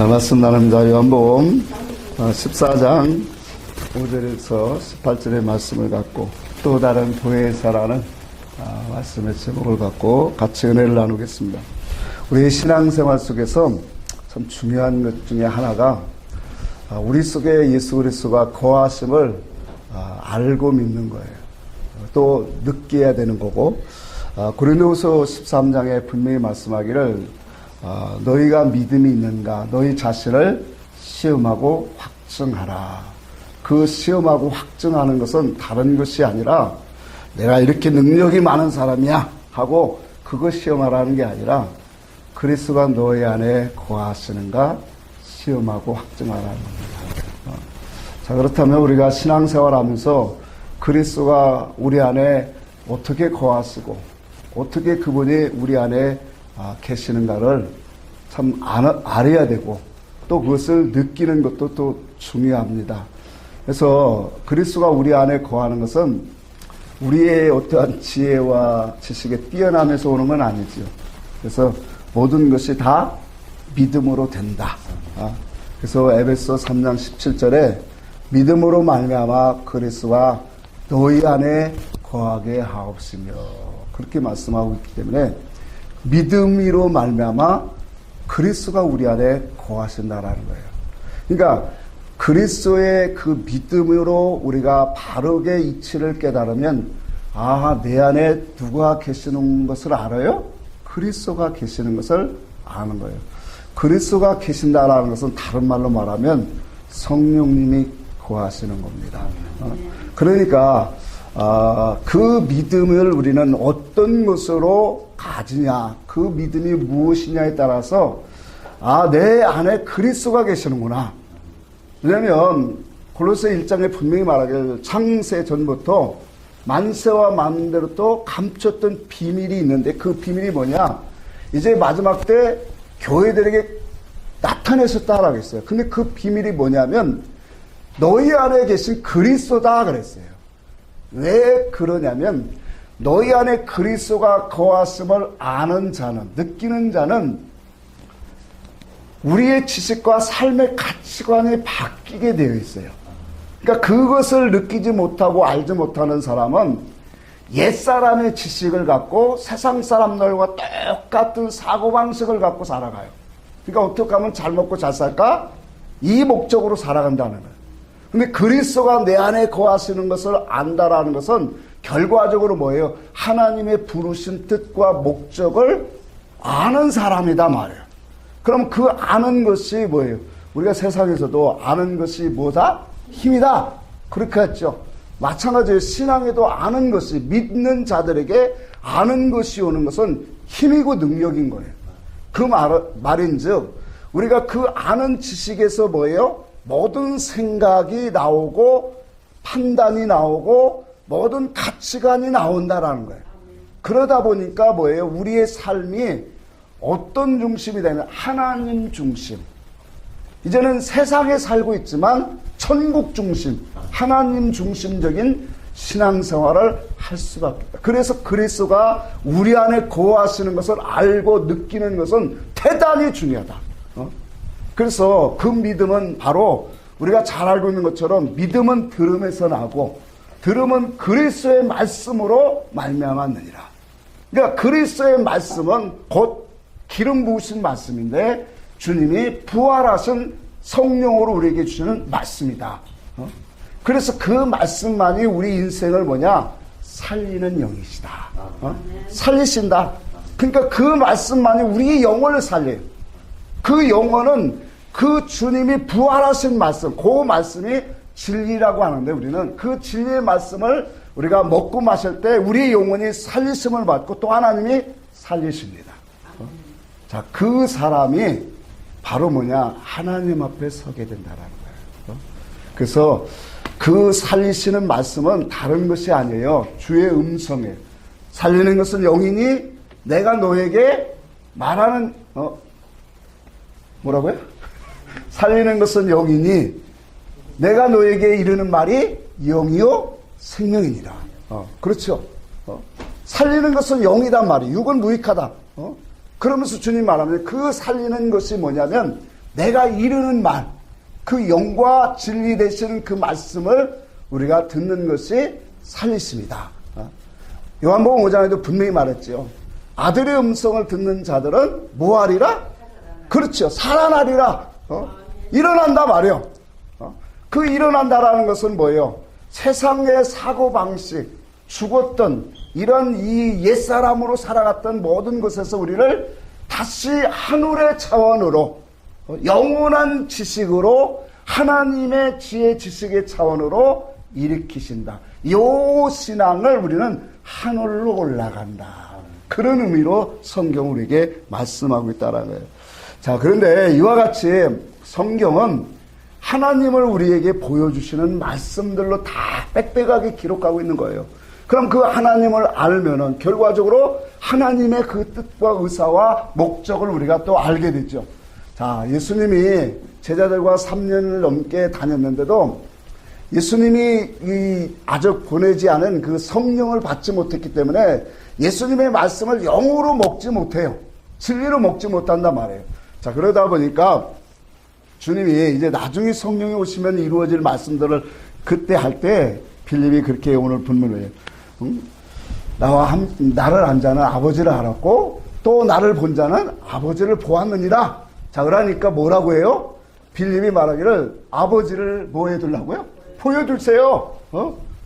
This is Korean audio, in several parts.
말씀 나눕니다. 요한복음 14장 5절에서 18절의 말씀을 갖고 또 다른 보혜사라는 말씀의 제목을 갖고 같이 은혜를 나누겠습니다. 우리의 신앙생활 속에서 참 중요한 것 중에 하나가 우리 속에 예수 그리스도가 거하심을 알고 믿는 거예요. 또 느껴야 되는 거고, 고린도후서 13장에 분명히 말씀하기를 너희가 믿음이 있는가 너희 자신을 시험하고 확증하라. 그 시험하고 확증하는 것은 다른 것이 아니라 내가 이렇게 능력이 많은 사람이야 하고 그거 시험하라는 게 아니라 그리스도가 너희 안에 거하시는가 시험하고 확증하라는 겁니다. 자, 그렇다면 우리가 신앙생활하면서 그리스도가 우리 안에 어떻게 거하시고 어떻게 그분이 우리 안에 계시는가를 참 알아야 되고 또 그것을 느끼는 것도 또 중요합니다. 그래서 그리스도가 우리 안에 거하는 것은 우리의 어떠한 지혜와 지식에 뛰어남에서 오는 건 아니죠. 그래서 모든 것이 다 믿음으로 된다. 그래서 에베소 3장 17절에 믿음으로 말미암아 그리스도가 너희 안에 거하게 하옵시며 그렇게 말씀하고 있기 때문에 믿음으로 말미암아 그리스도가 우리 안에 거하신다라는 거예요. 그러니까 그리스도의 그 믿음으로 우리가 바르게 이치를 깨달으면 내 안에 누가 계시는 것을 알아요? 그리스도가 계시는 것을 아는 거예요. 그리스도가 계신다라는 것은 다른 말로 말하면 성령님이 거하시는 겁니다. 그러니까 그 믿음을 우리는 어떤 것으로 가지냐, 그 믿음이 무엇이냐에 따라서 내 안에 그리스도가 계시는구나. 왜냐하면 골로새 1장에 분명히 말하기를 창세 전부터 만세와 만대로 또 감췄던 비밀이 있는데 그 비밀이 뭐냐? 이제 마지막 때 교회들에게 나타내셨다라고 했어요. 근데 그 비밀이 뭐냐면 너희 안에 계신 그리스도다 그랬어요. 왜 그러냐면 너희 안에 그리스도가 거하심을 아는 자는, 느끼는 자는 우리의 지식과 삶의 가치관이 바뀌게 되어 있어요. 그러니까 그것을 느끼지 못하고 알지 못하는 사람은 옛사람의 지식을 갖고 세상 사람들과 똑같은 사고방식을 갖고 살아가요. 그러니까 어떻게 하면 잘 먹고 잘 살까? 이 목적으로 살아간다는 거예요. 근데 그리스도가 내 안에 거하시는 것을 안다라는 것은 결과적으로 뭐예요? 하나님의 부르신 뜻과 목적을 아는 사람이다 말이에요. 그럼 그 아는 것이 뭐예요? 우리가 세상에서도 아는 것이 뭐다? 힘이다. 그렇게 했죠. 마찬가지로 신앙에도 아는 것이, 믿는 자들에게 아는 것이 오는 것은 힘이고 능력인 거예요. 그 말인즉 우리가 그 아는 지식에서 뭐예요? 모든 생각이 나오고 판단이 나오고 모든 가치관이 나온다라는 거예요. 그러다 보니까 뭐예요? 우리의 삶이 어떤 중심이 되면 하나님 중심. 이제는 세상에 살고 있지만 천국 중심, 하나님 중심적인 신앙생활을 할 수밖에 없다. 그래서 그리스도가 우리 안에 거하시는 것을 알고 느끼는 것은 대단히 중요하다. 그래서 그 믿음은 바로 우리가 잘 알고 있는 것처럼 믿음은 들음에서 나고 들음은 그리스도의 말씀으로 말미암았느니라. 그러니까 그리스도의 말씀은 곧 기름 부으신 말씀인데 주님이 부활하신 성령으로 우리에게 주시는 말씀이다. 그래서 그 말씀만이 우리 인생을 살리는 영이시다. 살리신다. 그러니까 그 말씀만이 우리의 영혼을 살려요. 그 영혼은 그 주님이 부활하신 말씀, 그 말씀이 진리라고 하는데 우리는 그 진리의 말씀을 우리가 먹고 마실 때 우리의 영혼이 살리심을 받고 또 하나님이 살리십니다. 자, 그 사람이 바로 하나님 앞에 서게 된다라는 거예요. 그래서 그 살리시는 말씀은 다른 것이 아니에요. 주의 음성이에요. 살리는 것은 영이니 내가 너에게 말하는 뭐라고요? 살리는 것은 영이니 내가 너에게 이르는 말이 영이요 생명이니라. 그렇죠. 살리는 것은 영이단 말이에요. 육은 무익하다. 그러면서 주님 말하면 그 살리는 것이 뭐냐면 내가 이르는 말, 그 영과 진리 되시는 그 말씀을 우리가 듣는 것이 살리십니다. 요한복음 5장에도 분명히 말했죠. 아들의 음성을 듣는 자들은 뭐하리라? 그렇죠. 살아나리라. 일어난다 말이요. 그 일어난다라는 것은 뭐예요? 세상의 사고방식, 죽었던 이런 이 옛사람으로 살아갔던 모든 것에서 우리를 다시 하늘의 차원으로, 영원한 지식으로, 하나님의 지혜 지식의 차원으로 일으키신다. 이 신앙을 우리는 하늘로 올라간다. 그런 의미로 성경 우리에게 말씀하고 있다는 거예요. 자, 그런데 이와 같이 성경은 하나님을 우리에게 보여주시는 말씀들로 다 빽빽하게 기록하고 있는 거예요. 그럼 그 하나님을 알면은 결과적으로 하나님의 그 뜻과 의사와 목적을 우리가 또 알게 되죠. 자, 예수님이 제자들과 3년을 넘게 다녔는데도 예수님이 아직 보내지 않은 그 성령을 받지 못했기 때문에 예수님의 말씀을 영으로 먹지 못해요. 진리로 먹지 못한단 말이에요. 자, 그러다 보니까 주님이 이제 나중에 성령이 오시면 이루어질 말씀들을 그때 할 때 빌립이 그렇게 오늘 분문을 해요. 나를 안 자는 아버지를 알았고 또 나를 본 자는 아버지를 보았느니라. 자, 그러니까 뭐라고 해요? 빌립이 말하기를 아버지를 뭐 해둘라고요? 보여주세요.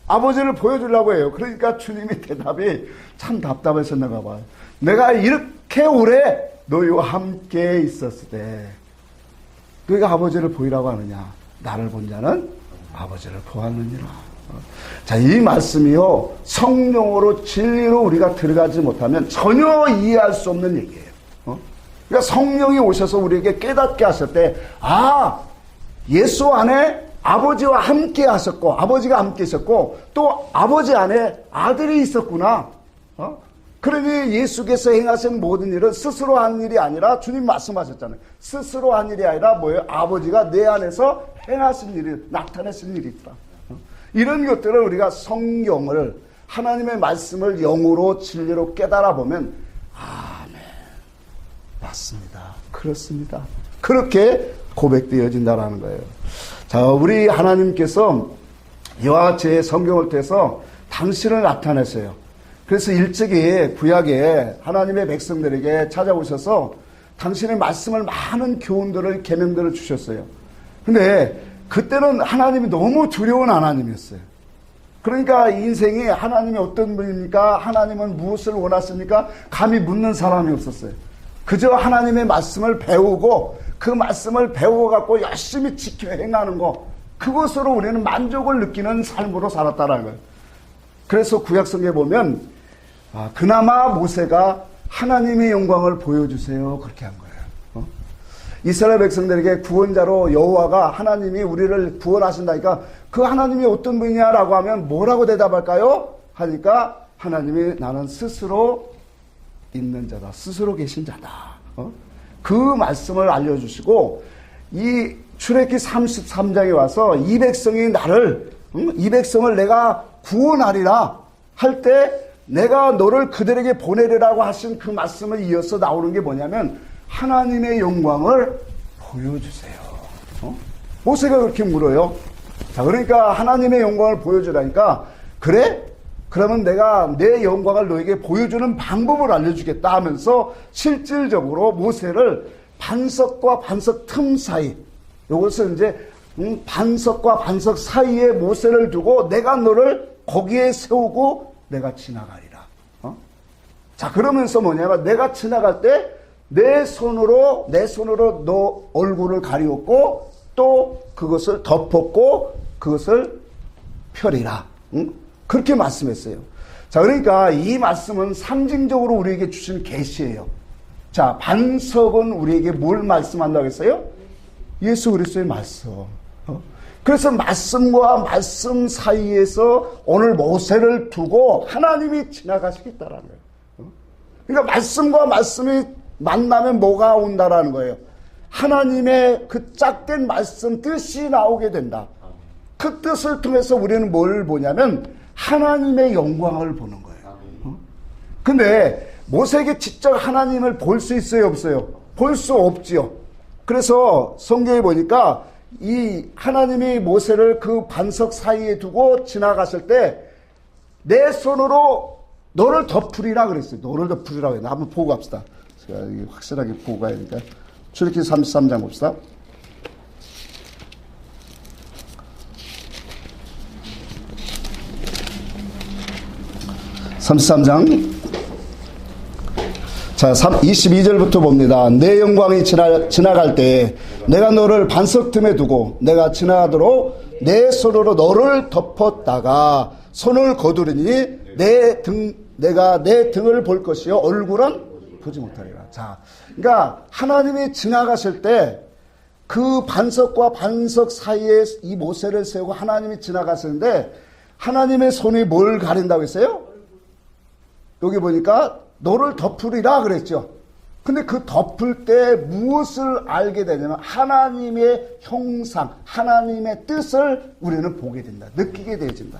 아버지를 보여주려고 해요. 그러니까 주님의 대답이 참 답답하셨나 봐요. 내가 이렇게 오래 너희와 함께 있었을 때 너희가 아버지를 보이라고 하느냐? 나를 본 자는 아버지를 보았느니라. 자, 이 말씀이요, 성령으로 진리로 우리가 들어가지 못하면 전혀 이해할 수 없는 얘기예요. 그러니까 성령이 오셔서 우리에게 깨닫게 하실 때, 아, 예수 안에 아버지와 함께 하셨고, 아버지가 함께 있었고, 또 아버지 안에 아들이 있었구나. 그러니 예수께서 행하신 모든 일은 스스로 한 일이 아니라 주님 말씀하셨잖아요. 스스로 한 일이 아니라 뭐예요? 아버지가 내 안에서 행하신 일이, 나타내신 일이 있다. 이런 것들을 우리가 성경을, 하나님의 말씀을 영으로 진리로 깨달아 보면, 아멘, 맞습니다. 그렇습니다. 그렇게 고백되어진다라는 거예요. 자, 우리 하나님께서 이와 같이 성경을 통해서 당신을 나타내세요. 그래서 일찍이 구약에 하나님의 백성들에게 찾아오셔서 당신의 말씀을 많은 교훈들을, 계명들을 주셨어요. 근데 그때는 하나님이 너무 두려운 하나님이었어요. 그러니까 인생이 하나님이 어떤 분입니까? 하나님은 무엇을 원하십니까? 감히 묻는 사람이 없었어요. 그저 하나님의 말씀을 배우고 그 말씀을 배워갖고 열심히 지켜 행하는 거, 그것으로 우리는 만족을 느끼는 삶으로 살았다는 거예요. 그래서 구약성경에 보면 그나마 모세가 하나님의 영광을 보여주세요, 그렇게 한 거예요. 이스라엘 백성들에게 구원자로 여호와가, 하나님이 우리를 구원하신다니까 그 하나님이 어떤 분이냐라고 하면 뭐라고 대답할까요? 하니까 하나님이 나는 스스로 있는 자다, 스스로 계신 자다. 그 말씀을 알려주시고, 이 출애굽기 33장에 와서 이 백성이 나를, 이 백성을 내가 구원하리라 할 때 내가 너를 그들에게 보내리라고 하신 그 말씀을 이어서 나오는 게 뭐냐면 하나님의 영광을 보여주세요. 모세가 그렇게 물어요. 자, 그러니까 하나님의 영광을 보여주라니까, 그래? 그러면 내가 내 영광을 너에게 보여주는 방법을 알려주겠다 하면서 실질적으로 모세를 반석과 반석 틈 사이, 이것을 이제 반석과 반석 사이에 모세를 두고 내가 너를 거기에 세우고 내가 지나가리라. 자, 그러면서 뭐냐면 내가 지나갈 때 내 손으로 너 얼굴을 가리웠고 또 그것을 덮었고 그것을 펴리라. 그렇게 말씀했어요. 자, 그러니까 이 말씀은 상징적으로 우리에게 주신 계시예요. 자, 반석은 우리에게 뭘 말씀한다고 했어요? 예수 그리스도의 말씀. 그래서 말씀과 말씀 사이에서 오늘 모세를 두고 하나님이 지나가시겠다라는 거예요. 그러니까 말씀과 말씀이 만나면 뭐가 온다라는 거예요? 하나님의 그 짝된 말씀 뜻이 나오게 된다. 그 뜻을 통해서 우리는 뭘 보냐면 하나님의 영광을 보는 거예요. 근데 모세에게 직접 하나님을 볼 수 있어요, 없어요? 볼 수 없지요. 그래서 성경에 보니까 이 하나님이 모세를 그 반석 사이에 두고 지나갔을 때 내 손으로 너를 덮으리라 그랬어요. 너를 덮으리라고 했나? 한번 보고 갑시다. 제가 확실하게 보고 가야 되니까. 출애굽기 33장 봅시다. 33장. 자, 22절부터 봅니다. 내 영광이 지나갈 때 내가 너를 반석 틈에 두고 내가 지나가도록 내 손으로 너를 덮었다가 손을 거두리니 내가 내 등을 볼 것이요 얼굴은 보지 못하리라. 자, 그러니까 하나님이 지나가실 때 그 반석과 반석 사이에 이 모세를 세우고 하나님이 지나가시는데 하나님의 손이 뭘 가린다고 했어요? 여기 보니까 너를 덮으리라 그랬죠. 근데 그 덮을 때 무엇을 알게 되냐면 하나님의 형상, 하나님의 뜻을 우리는 보게 된다. 느끼게 되어진다.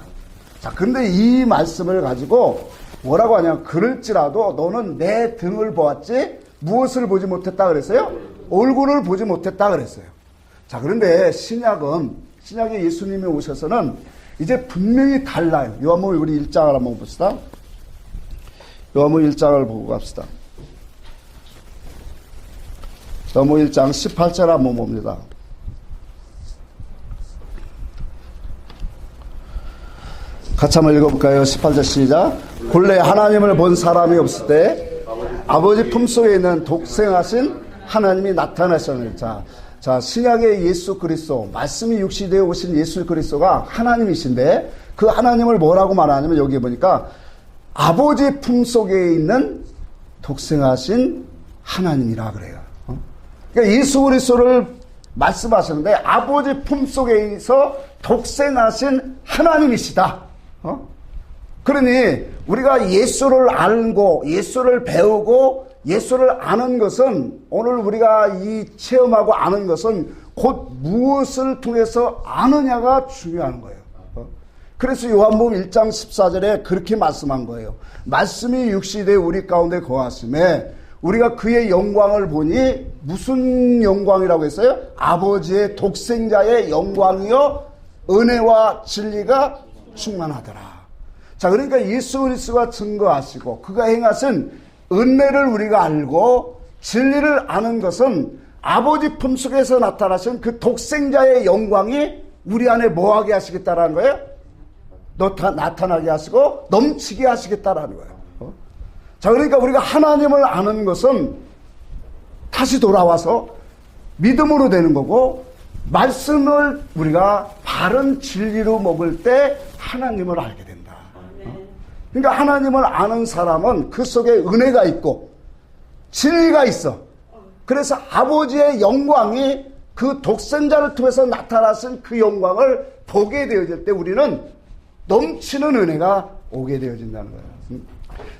자, 근데 이 말씀을 가지고 뭐라고 하냐면 그럴지라도 너는 내 등을 보았지 무엇을 보지 못했다 그랬어요? 얼굴을 보지 못했다 그랬어요. 자, 그런데 신약에 예수님이 오셔서는 이제 분명히 달라요. 요한복음 우리 1장을 한번 봅시다. 요한복음 1장을 보고 갑시다. 요한복음 1장 18절 한번 봅니다. 같이 한번 읽어볼까요? 18절 시작. 본래 하나님을 본 사람이 없을 때 아버지 품속에 있는 독생하신 하나님이 나타나셨느니. 자, 신약의 예수 그리스도, 말씀이 육시되어 오신 예수 그리스도가 하나님이신데 그 하나님을 뭐라고 말하냐면 여기 보니까 아버지 품속에 있는 독생하신 하나님이라 그래요. 그러니까 예수 그리스도를 말씀하셨는데 아버지 품속에 있어 독생하신 하나님이시다. 그러니 우리가 예수를 알고 예수를 배우고 예수를 아는 것은 오늘 우리가 이 체험하고 아는 것은 곧 무엇을 통해서 아느냐가 중요한 거예요. 그래서 요한복음 1장 14절에 그렇게 말씀한 거예요. 말씀이 육시되어 우리 가운데 거하심에 우리가 그의 영광을 보니 무슨 영광이라고 했어요? 아버지의 독생자의 영광이요 은혜와 진리가 충만하더라. 자, 그러니까 예수 그리스도가 증거하시고 그가 행하신 은혜를 우리가 알고 진리를 아는 것은 아버지 품속에서 나타나신 그 독생자의 영광이 우리 안에 뭐하게 하시겠다라는 거예요? 나타나게 하시고 넘치게 하시겠다라는 거예요. 자, 그러니까 우리가 하나님을 아는 것은 다시 돌아와서 믿음으로 되는 거고 말씀을 우리가 바른 진리로 먹을 때 하나님을 알게 된다. 그러니까 하나님을 아는 사람은 그 속에 은혜가 있고 진리가 있어. 그래서 아버지의 영광이 그 독생자를 통해서 나타나신 그 영광을 보게 되어질 때 우리는 넘치는 은혜가 오게 되어진다는 거예요.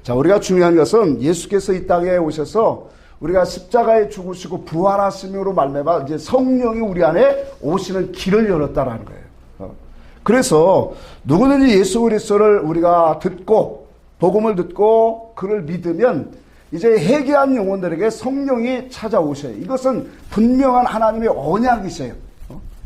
자, 우리가 중요한 것은 예수께서 이 땅에 오셔서 우리가 십자가에 죽으시고 부활하심으로 말미암아 이제 성령이 우리 안에 오시는 길을 열었다라는 거예요. 그래서 누구든지 예수 그리스도를 우리가 듣고 복음을 듣고 그를 믿으면 이제 회개한 영혼들에게 성령이 찾아오셔요. 이것은 분명한 하나님의 언약이세요.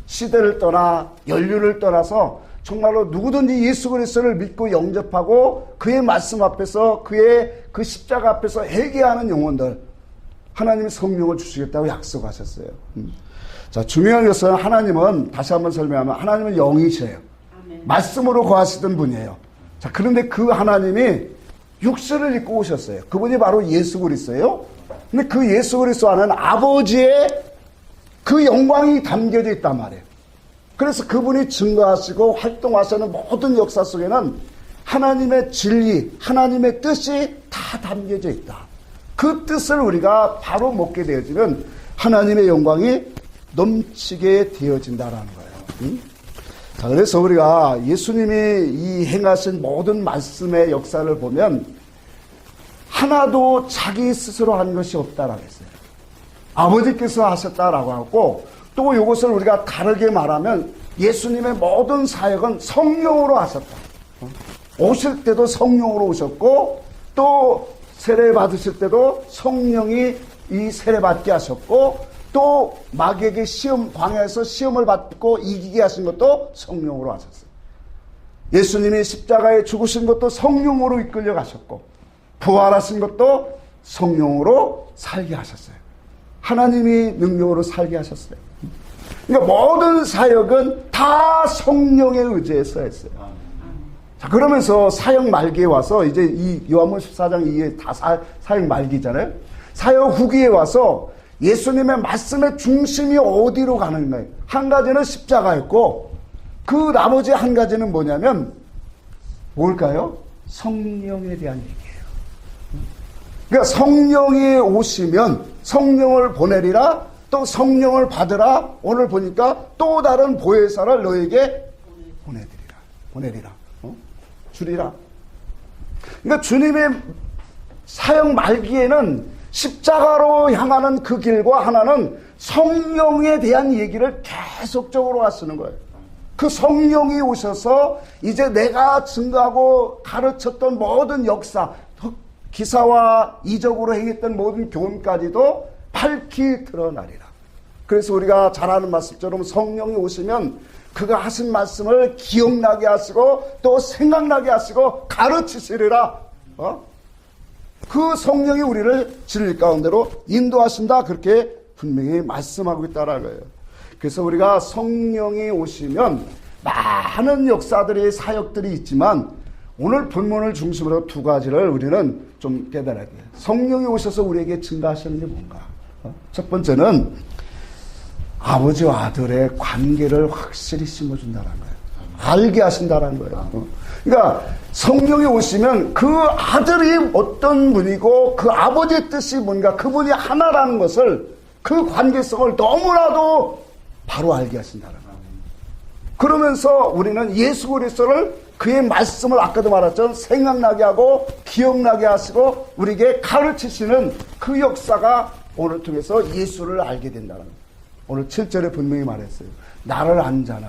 시대를 떠나 연륜을 떠나서 정말로 누구든지 예수 그리스도를 믿고 영접하고 그의 말씀 앞에서 그의 그 십자가 앞에서 회개하는 영혼들 하나님이 성령을 주시겠다고 약속하셨어요. 자, 중요한 것은 하나님은 다시 한번 설명하면 하나님은 영이세요. 말씀으로 거하시던 분이에요. 자, 그런데 그 하나님이 육신을 입고 오셨어요. 그분이 바로 예수 그리스도예요. 근데 그 예수 그리스도 안에는 아버지의 그 영광이 담겨져 있단 말이에요. 그래서 그분이 증거하시고 활동하시는 모든 역사 속에는 하나님의 진리, 하나님의 뜻이 다 담겨져 있다. 그 뜻을 우리가 바로 먹게 되어지면 하나님의 영광이 넘치게 되어진다라는 거예요. 자, 그래서 우리가 예수님이 이 행하신 모든 말씀의 역사를 보면 하나도 자기 스스로 한 것이 없다라고 했어요. 아버지께서 하셨다라고 하고 또 이것을 우리가 다르게 말하면 예수님의 모든 사역은 성령으로 하셨다. 오실 때도 성령으로 오셨고 또 세례 받으실 때도 성령이 이 세례 받게 하셨고 또 마귀에게 광야에서 시험을 받고 이기게 하신 것도 성령으로 하셨어요. 예수님이 십자가에 죽으신 것도 성령으로 이끌려 가셨고, 부활하신 것도 성령으로 살게 하셨어요. 하나님이 능력으로 살게 하셨어요. 그러니까 모든 사역은 다 성령의 의지에서 했어요. 자, 그러면서 사역 말기에 와서 이제 이 요한복음 14장 이후에 다 사역 말기잖아요. 사역 후기에 와서 예수님의 말씀의 중심이 어디로 가는가요? 한 가지는 십자가였고, 그 나머지 한 가지는 뭐냐면 뭘까요? 성령에 대한 얘기예요. 그러니까 성령이 오시면 성령을 보내리라, 또 성령을 받으라. 오늘 보니까 또 다른 보혜사를 너에게 보내리라. 주리라. 그러니까 주님의 사역 말기에는 십자가로 향하는 그 길과 하나는 성령에 대한 얘기를 계속적으로 하시는 거예요. 그 성령이 오셔서 이제 내가 증거하고 가르쳤던 모든 역사, 기사와 이적으로 행했던 모든 교훈까지도 밝히 드러나리라. 그래서 우리가 잘 아는 말씀처럼 성령이 오시면 그가 하신 말씀을 기억나게 하시고 또 생각나게 하시고 가르치시리라. 그 성령이 우리를 진리 가운데로 인도하신다. 그렇게 분명히 말씀하고 있다는 거예요. 그래서 우리가 성령이 오시면 많은 역사들이 사역들이 있지만 오늘 본문을 중심으로 두 가지를 우리는 좀 깨달아야 돼요. 성령이 오셔서 우리에게 증가하시는 게 뭔가. 첫 번째는 아버지와 아들의 관계를 확실히 심어준다는 거예요. 알게 하신다는 거예요. 그러니까 성령이 오시면 그 아들이 어떤 분이고 그 아버지의 뜻이 뭔가, 그분이 하나라는 것을, 그 관계성을 너무나도 바로 알게 하신다는 거예요. 그러면서 우리는 예수 그리스도를, 그의 말씀을 아까도 말했죠, 생각나게 하고 기억나게 하시고 우리에게 가르치시는 그 역사가 오늘 통해서 예수를 알게 된다는 거예요. 오늘 7절에 분명히 말했어요. 나를 안 자는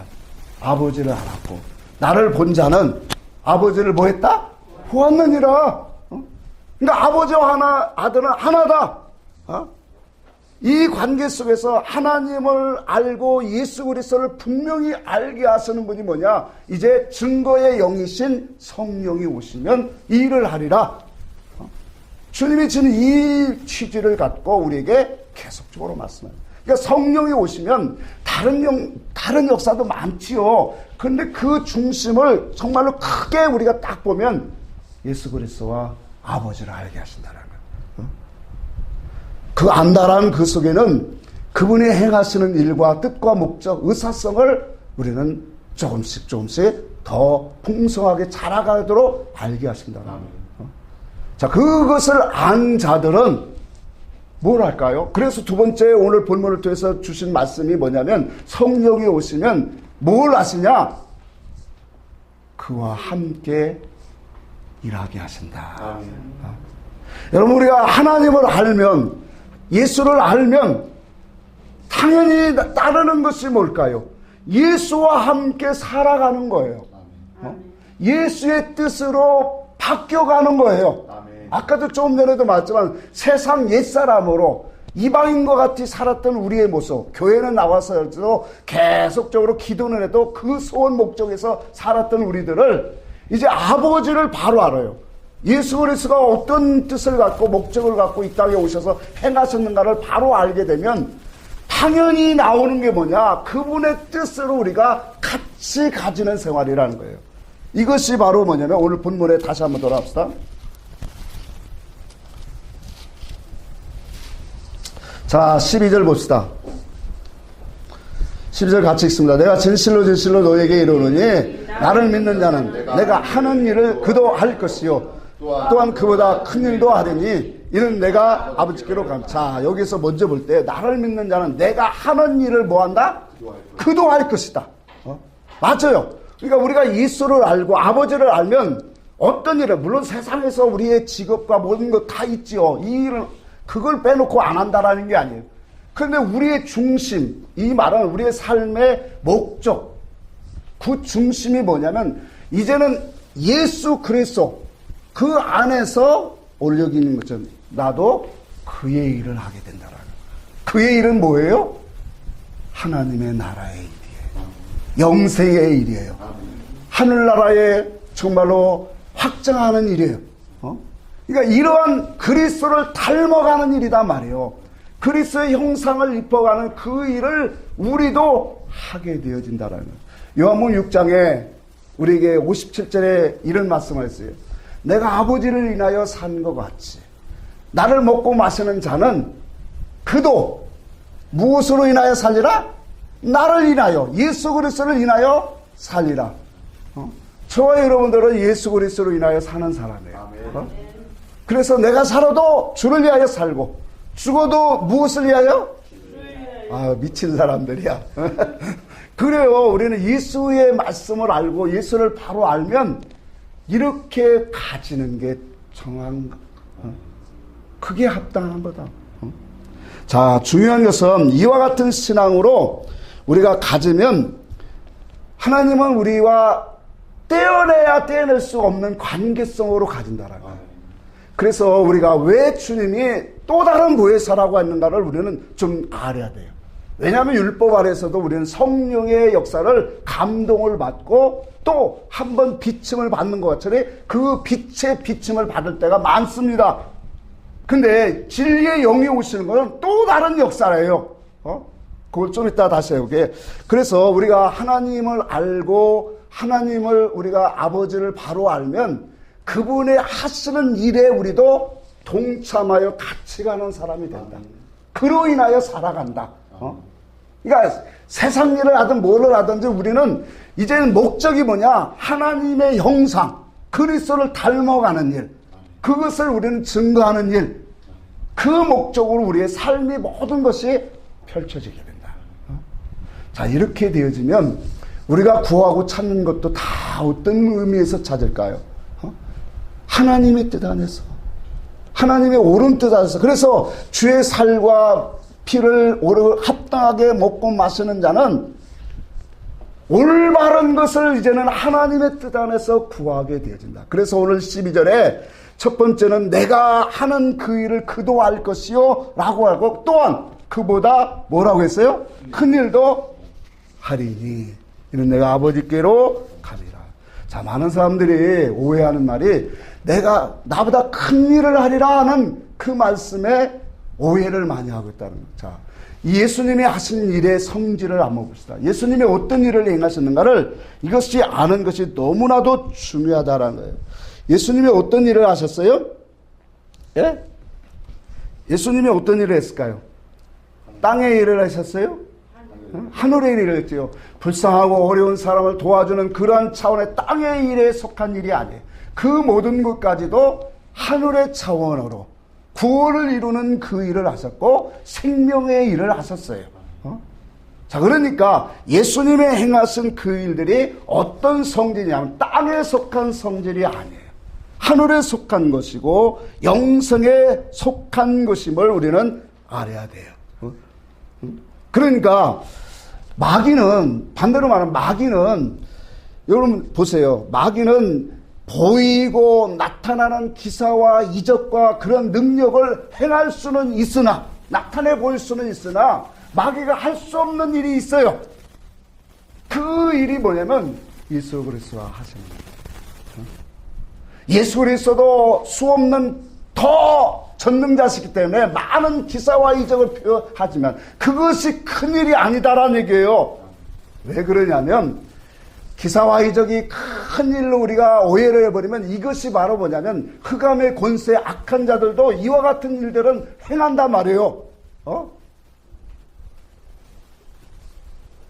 아버지를 알았고 나를 본 자는 아버지를 뭐 했다? 보았느니라. 그러니까 아버지와 아들은 하나다. 이 관계 속에서 하나님을 알고 예수 그리스도를 분명히 알게 하시는 분이 뭐냐? 이제 증거의 영이신 성령이 오시면 이 일을 하리라. 주님이 지금 이 취지를 갖고 우리에게 계속적으로 말씀합니다. 그러니까 성령이 오시면 다른 역사도 많지요. 그런데 그 중심을 정말로 크게 우리가 딱 보면 예수 그리스도와 아버지를 알게 하신다는 거예요. 그 안다라는 그 속에는 그분이 행하시는 일과 뜻과 목적, 의사성을 우리는 조금씩 더 풍성하게 자라가도록 알게 하신다는 거예요. 자, 그것을 안 자들은 뭘 할까요? 그래서 두 번째 오늘 본문을 통해서 주신 말씀이 뭐냐면 성령이 오시면 뭘 하시냐? 그와 함께 일하게 하신다. 여러분, 우리가 하나님을 알면, 예수를 알면 당연히 따르는 것이 뭘까요? 예수와 함께 살아가는 거예요. 예수의 뜻으로 바뀌어가는 거예요. 아까도 조금 전에도 말했지만 세상 옛사람으로 이방인과 같이 살았던 우리의 모습, 교회는 나와서도 계속적으로 기도는 해도 그 소원 목적에서 살았던 우리들을 이제 아버지를 바로 알아요. 예수 그리스도가 어떤 뜻을 갖고 목적을 갖고 이 땅에 오셔서 행하셨는가를 바로 알게 되면 당연히 나오는 게 뭐냐? 그분의 뜻으로 우리가 같이 가지는 생활이라는 거예요. 이것이 바로 뭐냐면 오늘 본문에 다시 한번 돌아갑시다. 자, 12절 봅시다. 12절 같이 읽습니다. 내가 진실로 너에게 이르노니 나를 믿는 자는 내가 하는 일을 그도 할 것이요 또한 그보다 큰 일도 하리니 이는 내가 아버지께로 갑니다. 자, 여기서 먼저 볼 때 나를 믿는 자는 내가 하는 일을 뭐 한다? 그도 할 것이다. 맞아요. 그러니까 우리가 예수를 알고 아버지를 알면 어떤 일을, 물론 세상에서 우리의 직업과 모든 것 다 있지요. 이 일을 그걸 빼놓고 안 한다라는 게 아니에요. 그런데 우리의 중심, 이 말은 우리의 삶의 목적, 그 중심이 뭐냐면 이제는 예수 그리스도 그 안에서 올려기는 것처럼 나도 그의 일을 하게 된다라는 거예요. 그의 일은 뭐예요? 하나님의 나라의 일이에요. 영생의 일이에요. 하늘나라에 정말로 확장하는 일이에요. 그러니까 이러한 그리스도를 닮아가는 일이다 말이에요. 그리스도의 형상을 입어가는 그 일을 우리도 하게 되어진다라는 거예요. 요한복음 6장에 우리에게 57절에 이런 말씀을 했어요. 내가 아버지를 인하여 산 것 같이 나를 먹고 마시는 자는 그도 무엇으로 인하여 살리라? 나를 인하여, 예수 그리스도를 인하여 살리라. 저와 여러분들은 예수 그리스도로 인하여 사는 사람이에요. 그래서 내가 살아도 주를 위하여 살고 죽어도 무엇을 위하여? 아, 미친 사람들이야. 그래요. 우리는 예수의 말씀을 알고 예수를 바로 알면 이렇게 가지는 게 정한, 그게 합당한 거다. 자, 중요한 것은 이와 같은 신앙으로 우리가 가지면 하나님은 우리와 떼어내야 떼어낼 수 없는 관계성으로 가진다라는 거예요. 그래서 우리가 왜 주님이 또 다른 보혜사라고 했는가를 우리는 좀 알아야 돼요. 왜냐하면 율법 아래에서도 우리는 성령의 역사를 감동을 받고 또 한 번 비침을 받는 것처럼 그 빛의 비침을 받을 때가 많습니다. 근데 진리의 영이 오시는 것은 또 다른 역사예요. 그걸 좀 이따 다시 해볼게요. 그래서 우리가 하나님을 알고 하나님을 우리가 아버지를 바로 알면 그분의 하시는 일에 우리도 동참하여 같이 가는 사람이 된다. 그로 인하여 살아간다. 그러니까 세상 일을 하든 뭐를 하든지 우리는 이제는 목적이 뭐냐? 하나님의 형상, 그리스도를 닮아가는 일, 그것을 우리는 증거하는 일, 그 목적으로 우리의 삶이 모든 것이 펼쳐지게 된다. 자, 이렇게 되어지면 우리가 구하고 찾는 것도 다 어떤 의미에서 찾을까요? 하나님의 뜻 안에서, 하나님의 옳은 뜻 안에서. 그래서 주의 살과 피를 합당하게 먹고 마시는 자는 올바른 것을 이제는 하나님의 뜻 안에서 구하게 되어진다. 그래서 오늘 12절에 첫 번째는 내가 하는 그 일을 그도 알 것이요 라고 하고 또한 그보다 뭐라고 했어요? 큰 일도 하리니 이는 내가 아버지께로 가리라. 자, 많은 사람들이 오해하는 말이 내가 나보다 큰 일을 하리라 하는 그 말씀에 오해를 많이 하고 있다는 거예요. 자, 예수님이 하신 일의 성질을 한번 봅시다. 예수님이 어떤 일을 행하셨는가를 이것이 아는 것이 너무나도 중요하다는 거예요. 예수님이 어떤 일을 하셨어요? 예? 예수님이 어떤 일을 했을까요? 땅의 일을 하셨어요? 하늘의 일을 했죠. 불쌍하고 어려운 사람을 도와주는 그러한 차원의 땅의 일에 속한 일이 아니에요. 그 모든 것까지도 하늘의 차원으로 구원을 이루는 그 일을 하셨고 생명의 일을 하셨어요. 자, 그러니까 예수님이 행하신 그 일들이 어떤 성질이냐면 땅에 속한 성질이 아니에요. 하늘에 속한 것이고 영성에 속한 것임을 우리는 알아야 돼요. 그러니까 마귀는, 반대로 말하면 마귀는, 여러분 보세요. 마귀는 보이고 나타나는 기사와 이적과 그런 능력을 행할 수는 있으나, 나타내 보일 수는 있으나 마귀가 할 수 없는 일이 있어요. 그 일이 뭐냐면 예수 그리스도가 하시는 거예요. 예수 그리스도도 수없는 더 전능자시기 때문에 많은 기사와 이적을 표하지만 그것이 큰일이 아니다라는 얘기예요. 왜 그러냐면 기사와 이적이 큰 일로 우리가 오해를 해버리면 이것이 바로 뭐냐면 흑암의 권세 악한 자들도 이와 같은 일들은 행한단 말이에요.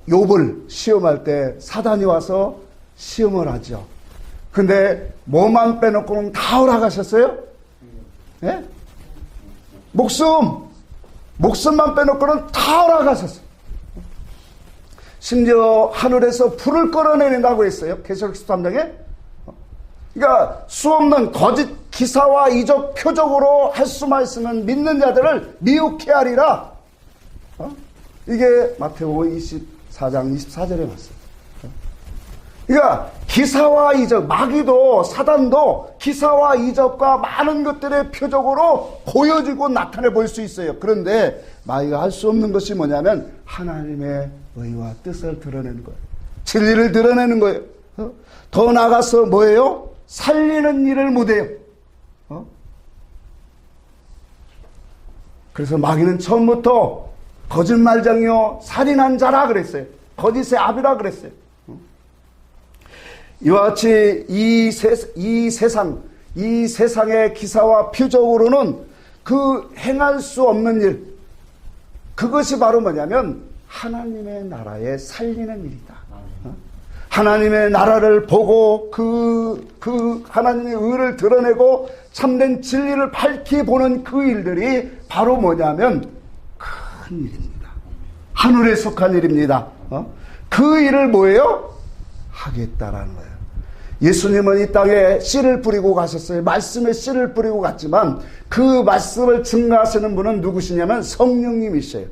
욥을 시험할 때 사단이 와서 시험을 하죠. 근데 뭐만 빼놓고는 다 허락하셨어요? 예? 목숨만 빼놓고는 다 허락하셨어요. 심지어 하늘에서 불을 끌어내린다고 했어요. 계시록 13장에. 그러니까 수없는 거짓 기사와 이적 표적으로 할 수만 있으면 믿는 자들을 미혹해 하리라. 이게 마태복음 24장 24절에 말씀. 그러니까 기사와 이적, 마귀도 사단도 기사와 이적과 많은 것들의 표적으로 보여지고 나타내 볼 수 있어요. 그런데 마귀가 할 수 없는 것이 뭐냐면 하나님의 의와 뜻을 드러내는 거예요. 진리를 드러내는 거예요. 더 나아가서 뭐예요? 살리는 일을 못해요. 그래서 마귀는 처음부터 거짓말장이요 살인한 자라 그랬어요. 거짓의 아비라 그랬어요. 이와 같이 이 세상의 기사와 표적으로는 그 행할 수 없는 일, 그것이 바로 뭐냐면 하나님의 나라에 살리는 일이다. 하나님의 나라를 보고 그 하나님의 의를 드러내고 참된 진리를 밝히 보는 그 일들이 바로 뭐냐면 큰 일입니다. 하늘에 속한 일입니다. 그 일을 뭐예요? 하겠다라는 거예요. 예수님은 이 땅에 씨를 뿌리고 가셨어요. 말씀에 씨를 뿌리고 갔지만 그 말씀을 증거하시는 분은 누구시냐면 성령님이셔요.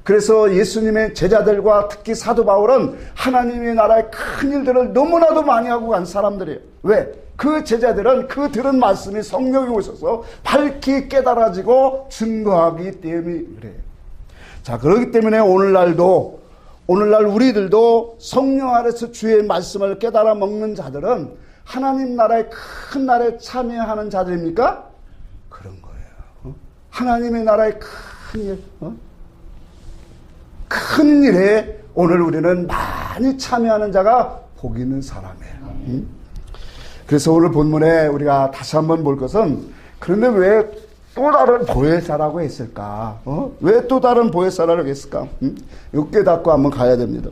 그래서 예수님의 제자들과 특히 사도 바울은 하나님의 나라의 큰 일들을 너무나도 많이 하고 간 사람들이에요. 왜? 그 제자들은 그 들은 말씀이 성령이 오셔서 밝히 깨달아지고 증거하기 때문에 그래요. 자, 그렇기 때문에 오늘날 우리들도 성령 아래서 주의 말씀을 깨달아 먹는 자들은 하나님 나라의 큰 날에 참여하는 자들입니까? 그런 거예요. 하나님의 나라의 큰 일, 큰 일에 오늘 우리는 많이 참여하는 자가 복 있는 사람이에요. 그래서 오늘 본문에 우리가 다시 한번 볼 것은, 그런데 왜 또 다른 보혜사라고 했을까? 왜 또 다른 보혜사라고 했을까? 이거 깨닫고 한번 가야 됩니다.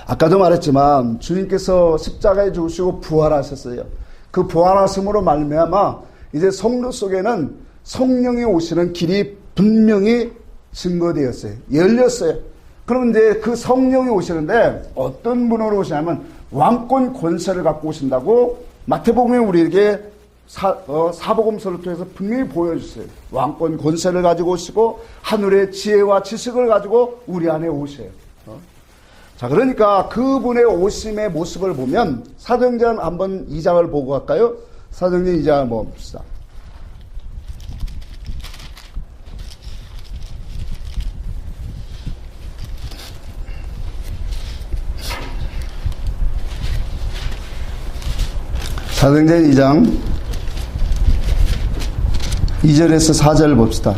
아까도 말했지만 주님께서 십자가에 죽으시고 부활하셨어요. 그 부활하심으로 말미암아 이제 성도 속에는 성령이 오시는 길이 분명히 증거되었어요. 열렸어요. 그럼 이제 그 성령이 오시는데 어떤 분으로 오시냐면 왕권 권세를 갖고 오신다고 마태복음에 우리에게 사복음서를 통해서 분명히 보여주세요. 왕권 권세를 가지고 오시고 하늘의 지혜와 지식을 가지고 우리 안에 오셔요. 자, 그러니까 그분의 오심의 모습을 보면 사도행전 한번 2장을 보고 갈까요? 사도행전 2장을 봅시다. 사도행전 2장 2절에서 4절 봅시다.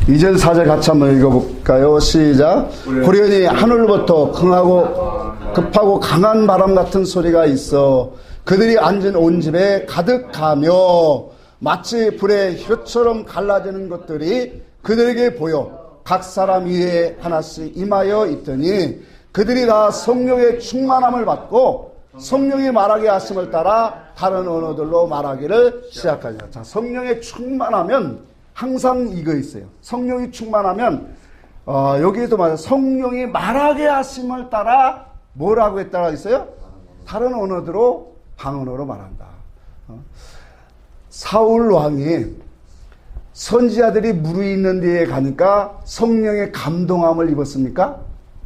2절 4절 같이 한번 읽어볼까요? 시작. 호련히 하늘로부터 급하고 강한 바람 같은 소리가 있어 그들이 앉은 온 집에 가득하며 마치 불의 혀처럼 갈라지는 것들이 그들에게 보여 각 사람 위에 하나씩 임하여 있더니 그들이 다 성령의 충만함을 받고 성령이 말하게 하심을 따라 다른 언어들로 말하기를 시작하니라. 자, 성령의 충만하면 항상 이거 있어요. 성령이 충만하면 여기에도 말해요. 성령이 말하게 하심을 따라 뭐라고 했다가 있어요? 다른 언어들로 방언어로 말한다. 사울 왕이 선지자들이 무르익는 데에 가니까 성령의 감동함을 입었습니까?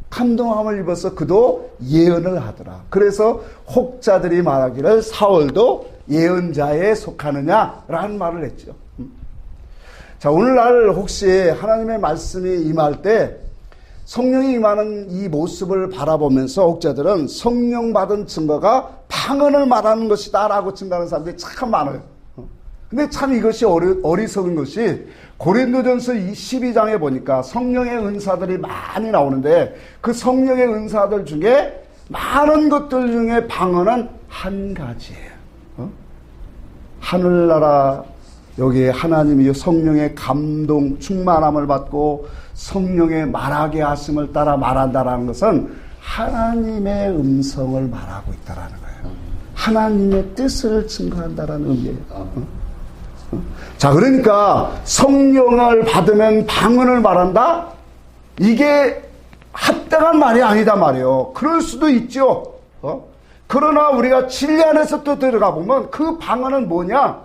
감동함을 입어서 그도 예언을 하더라. 그래서 혹자들이 말하기를 사울도 예언자에 속하느냐라는 말을 했죠. 자, 오늘날 혹시 하나님의 말씀이 임할 때 성령이 임하는 이 모습을 바라보면서 혹자들은 성령 받은 증거가 방언을 말하는 것이다 라고 증거하는 사람들이 참 많아요. 근데 참 이것이 어리석은 것이 고린도전서 12장에 보니까 성령의 은사들이 많이 나오는데 그 성령의 은사들 중에 많은 것들 중에 방언은 한 가지예요. 하늘나라 여기 하나님이 성령의 감동 충만함을 받고 성령의 말하게 하심을 따라 말한다라는 것은 하나님의 음성을 말하고 있다라는 거예요. 하나님의 뜻을 증거한다라는 의미예요. 자, 그러니까 성령을 받으면 방언을 말한다? 이게 합당한 말이 아니다 말이에요. 그럴 수도 있죠. 그러나 우리가 진리 안에서 또 들어가 보면 그 방언은 뭐냐?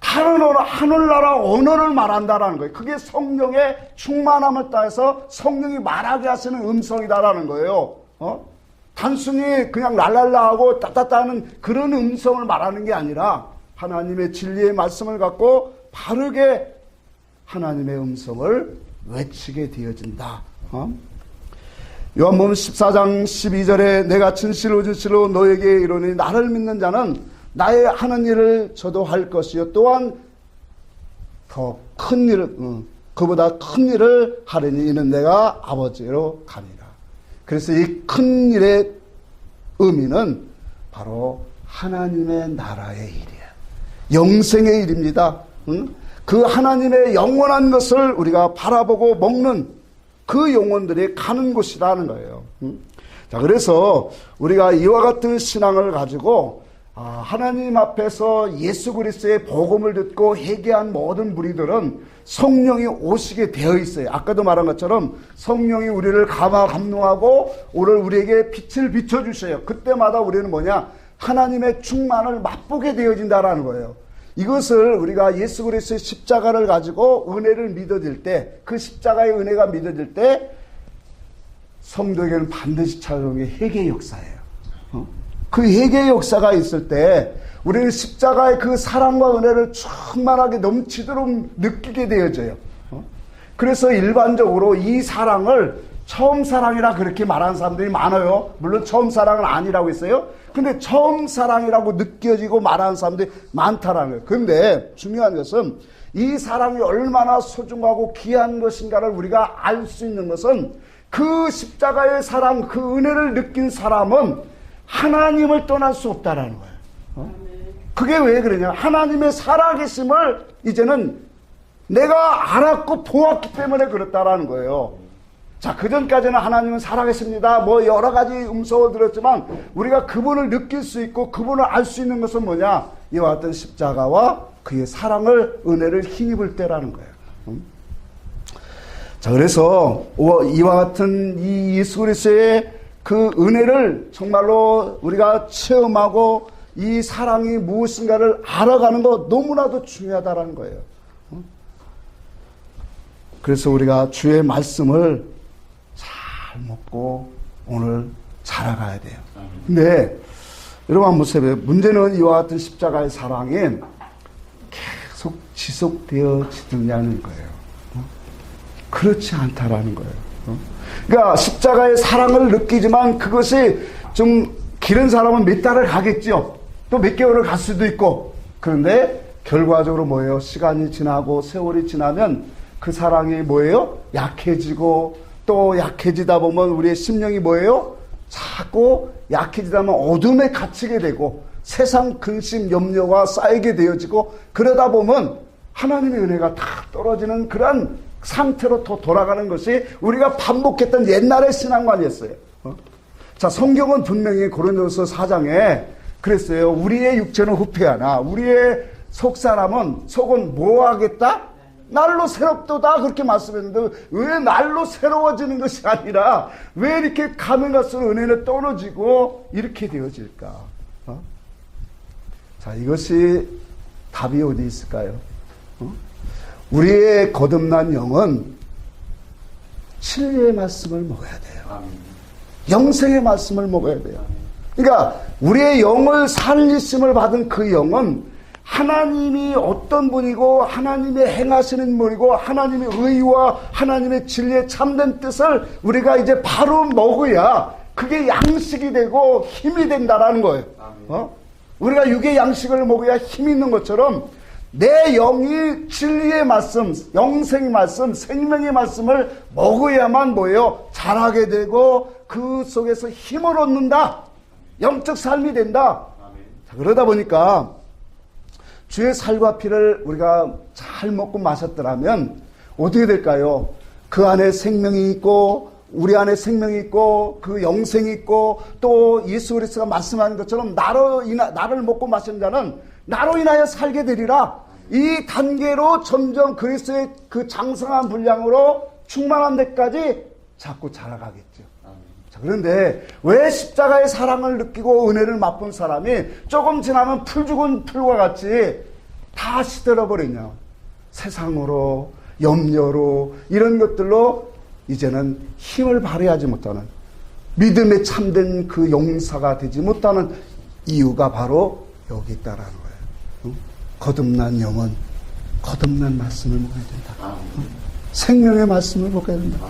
다른 언어, 하늘나라 언어를 말한다라는 거예요. 그게 성령의 충만함을 따라서 성령이 말하게 하시는 음성이다라는 거예요. 단순히 그냥 랄랄라 하고 따따따 하는 그런 음성을 말하는 게 아니라 하나님의 진리의 말씀을 갖고 바르게 하나님의 음성을 외치게 되어진다. 요한복음 14장 12절에 내가 진실로 진실로 너에게 이르노니 나를 믿는 자는 나의 하는 일을 저도 할 것이요 또한 더 큰 일을 그보다 큰 일을 하리니 이는 내가 아버지로 가니라. 그래서 이 큰 일의 의미는 바로 하나님의 나라의 일이야. 영생의 일입니다. 그 하나님의 영원한 것을 우리가 바라보고 먹는 그 영혼들이 가는 곳이라는 거예요. 자, 그래서 우리가 이와 같은 신앙을 가지고 하나님 앞에서 예수 그리스도의 복음을 듣고 회개한 모든 무리들은 성령이 오시게 되어 있어요. 아까도 말한 것처럼 성령이 우리를 감동하고 오늘 우리에게 빛을 비춰주셔요. 그때마다 우리는 뭐냐? 하나님의 충만을 맛보게 되어진다라는 거예요. 이것을 우리가 예수 그리스도의 십자가를 가지고 은혜를 믿어질 때, 그 십자가의 은혜가 믿어질 때 성도에게는 반드시 찾아오는 게 회개의 역사예요. 그 회개의 역사가 있을 때 우리는 십자가의 그 사랑과 은혜를 충만하게 넘치도록 느끼게 되어져요. 그래서 일반적으로 이 사랑을 처음 사랑이라 그렇게 말하는 사람들이 많아요. 물론 처음 사랑은 아니라고 했어요. 근데 처음 사랑이라고 느껴지고 말하는 사람들이 많다라는 거예요. 근데 중요한 것은 이 사랑이 얼마나 소중하고 귀한 것인가를 우리가 알 수 있는 것은 그 십자가의 사랑, 그 은혜를 느낀 사람은 하나님을 떠날 수 없다라는 거예요. 그게 왜 그러냐? 하나님의 살아계심을 이제는 내가 알았고 보았기 때문에 그렇다라는 거예요. 자, 그전까지는 하나님은 살아계십니다. 뭐 여러 가지 음성을 들었지만 우리가 그분을 느낄 수 있고 그분을 알 수 있는 것은 뭐냐? 이와 같은 십자가와 그의 사랑을, 은혜를 힘입을 때라는 거예요. 자, 그래서 이와 같은 이 예수 그리스도의 그 은혜를 정말로 우리가 체험하고 이 사랑이 무엇인가를 알아가는 거 너무나도 중요하다는 거예요. 그래서 우리가 주의 말씀을 잘 먹고 오늘 살아가야 돼요. 근데 여러분 한번 보세요. 문제는 이와 같은 십자가의 사랑이 계속 지속되어지느냐는 거예요. 그렇지 않다라는 거예요. 그러니까 십자가의 사랑을 느끼지만 그것이 좀 길은 사람은 몇 달을 가겠죠. 또 몇 개월을 갈 수도 있고. 그런데 결과적으로 뭐예요? 시간이 지나고 세월이 지나면 그 사랑이 뭐예요? 약해지고 또 약해지다 보면 우리의 심령이 뭐예요? 자꾸 약해지다 보면 어둠에 갇히게 되고 세상 근심 염려가 쌓이게 되어지고 그러다 보면 하나님의 은혜가 다 떨어지는 그런 상태로 더 돌아가는 것이 우리가 반복했던 옛날의 신앙관이었어요. 자, 성경은 분명히 고린도서 4장에 그랬어요. 우리의 육체는 후패하나 우리의 속은 뭐 하겠다? 날로 새롭도다 그렇게 말씀했는데 왜 날로 새로워지는 것이 아니라 왜 이렇게 가면 갈수록 은혜는 떨어지고 이렇게 되어질까? 자, 이것이 답이 어디 있을까요? 우리의 거듭난 영은 진리의 말씀을 먹어야 돼요. 영생의 말씀을 먹어야 돼요. 그러니까 우리의 영을 살리심을 받은 그 영은 하나님이 어떤 분이고 하나님의 행하시는 분이고 하나님의 의와 하나님의 진리의 참된 뜻을 우리가 이제 바로 먹어야 그게 양식이 되고 힘이 된다라는 거예요. 우리가 육의 양식을 먹어야 힘이 있는 것처럼 내 영이 진리의 말씀, 영생의 말씀, 생명의 말씀을 먹어야만 뭐예요? 자라게 되고 그 속에서 힘을 얻는다. 영적 삶이 된다. 자, 그러다 보니까 주의 살과 피를 우리가 잘 먹고 마셨더라면 어떻게 될까요? 그 안에 생명이 있고 우리 안에 생명이 있고 그 영생이 있고 또 예수 그리스도가 말씀하는 것처럼 나를 먹고 마신 자는 나로 인하여 살게 되리라. 이 단계로 점점 그리스도의 그 장성한 분량으로 충만한 데까지 자꾸 자라가겠죠. 자, 그런데 왜 십자가의 사랑을 느끼고 은혜를 맛본 사람이 조금 지나면 풀 죽은 풀과 같이 다 시들어버리냐? 세상으로, 염려로, 이런 것들로 이제는 힘을 발휘하지 못하는 믿음에 참된 그 용사가 되지 못하는 이유가 바로 여기 있다라는 거예요. 거듭난 영은 거듭난 말씀을 먹어야 된다. 생명의 말씀을 먹어야 된다.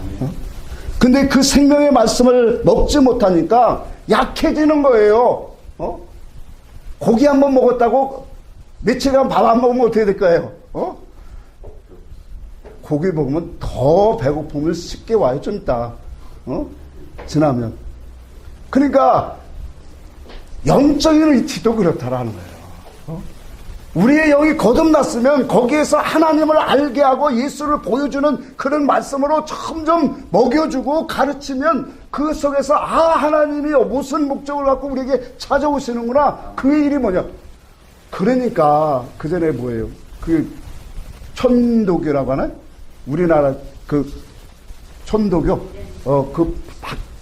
근데 그 생명의 말씀을 먹지 못하니까 약해지는 거예요. 고기 한번 먹었다고 며칠간 밥 안 먹으면 어떻게 될까요? 고기 먹으면 더 배고픔을 쉽게 와요. 좀 이따 지나면. 그러니까 영적인 위치도 그렇다라는 거예요. 우리의 영이 거듭났으면 거기에서 하나님을 알게 하고 예수를 보여주는 그런 말씀으로 점점 먹여주고 가르치면 그 속에서 하나님이 무슨 목적을 갖고 우리에게 찾아오시는구나. 그 일이 뭐냐. 그러니까 그 전에 뭐예요? 그 천도교라고 하나요? 우리나라 그 천도교 그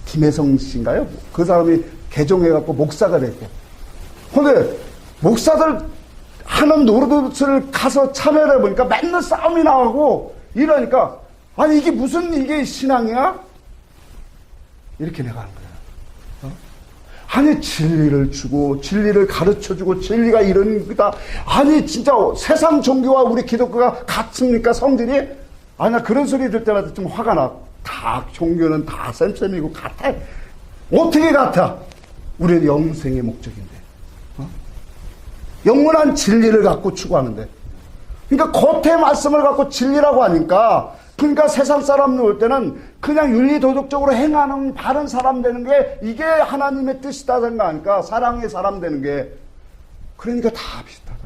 김혜성 씨인가요? 그 사람이 개종해갖고 목사가 됐고. 근데 목사들 하는 노릇을 가서 참여를 해보니까 맨날 싸움이 나고 이러니까 아니 이게 무슨 이게 신앙이야? 이렇게 내가 하는 거야. 아니 진리를 주고 진리를 가르쳐주고 진리가 이런 거다. 아니 진짜 세상 종교와 우리 기독교가 같습니까? 성질이? 아니 나 그런 소리 들 때마다 좀 화가 나. 다 종교는 다 쌤쌤이고 같아. 어떻게 같아? 우리는 영생의 목적인데. 영원한 진리를 갖고 추구하는데. 그러니까 겉의 말씀을 갖고 진리라고 하니까 그러니까 세상 사람 올 때는 그냥 윤리도덕적으로 행하는 바른 사람 되는 게 이게 하나님의 뜻이다 생각하니까 사랑의 사람 되는 게 그러니까 다 비슷하다.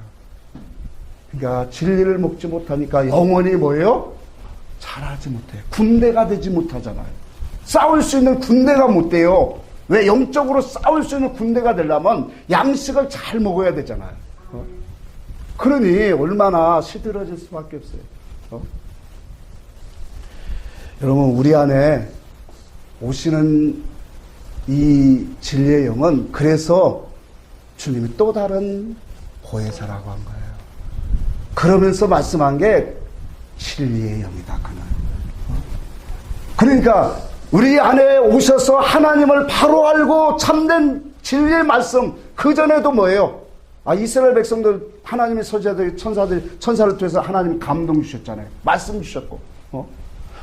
그러니까 진리를 먹지 못하니까 영원히 뭐예요? 자라지 못해. 군대가 되지 못하잖아요. 싸울 수 있는 군대가 못 돼요. 왜? 영적으로 싸울 수 있는 군대가 되려면 양식을 잘 먹어야 되잖아요. 그러니 얼마나 시들어질 수밖에 없어요. 여러분 우리 안에 오시는 이 진리의 영은 그래서 주님이 또 다른 보혜사라고 한 거예요. 그러면서 말씀한 게 진리의 영이다. 그러니까 우리 안에 오셔서 하나님을 바로 알고 참된 진리의 말씀. 그전에도 뭐예요? 이스라엘 백성들 하나님의 선지자들이 천사를 통해서 하나님 감동 주셨잖아요. 말씀 주셨고.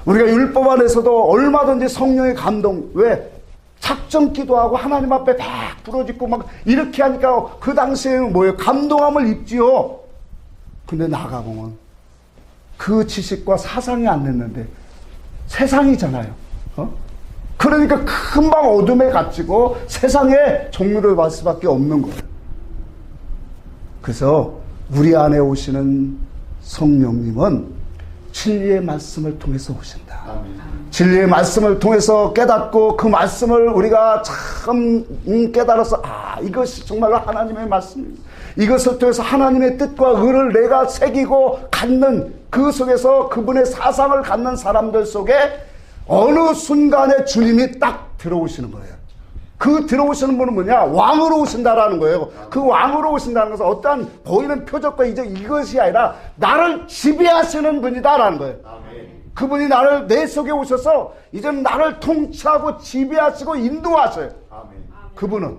우리가 율법 안에서도 얼마든지 성령의 감동. 왜? 작정 기도하고 하나님 앞에 다 부러지고 막 이렇게 하니까 그 당시에는 뭐예요? 감동함을 입지요. 근데 나가보면 그 지식과 사상이 안 됐는데 세상이잖아요. 그러니까 금방 어둠에 갇히고 세상에 종류를 받을 수밖에 없는 거예요. 그래서 우리 안에 오시는 성령님은 진리의 말씀을 통해서 오신다. 아멘. 진리의 말씀을 통해서 깨닫고 그 말씀을 우리가 참 깨달아서 이것이 정말로 하나님의 말씀입니다. 이것을 통해서 하나님의 뜻과 의를 내가 새기고 갖는 그 속에서 그분의 사상을 갖는 사람들 속에 어느 순간에 주님이 딱 들어오시는 거예요. 그 들어오시는 분은 뭐냐? 왕으로 오신다라는 거예요. 그 왕으로 오신다는 것은 어떠한 보이는 표적과 이제 이것이 아니라 나를 지배하시는 분이다라는 거예요. 그분이 나를 내 속에 오셔서 이제는 나를 통치하고 지배하시고 인도하셔요. 그분은.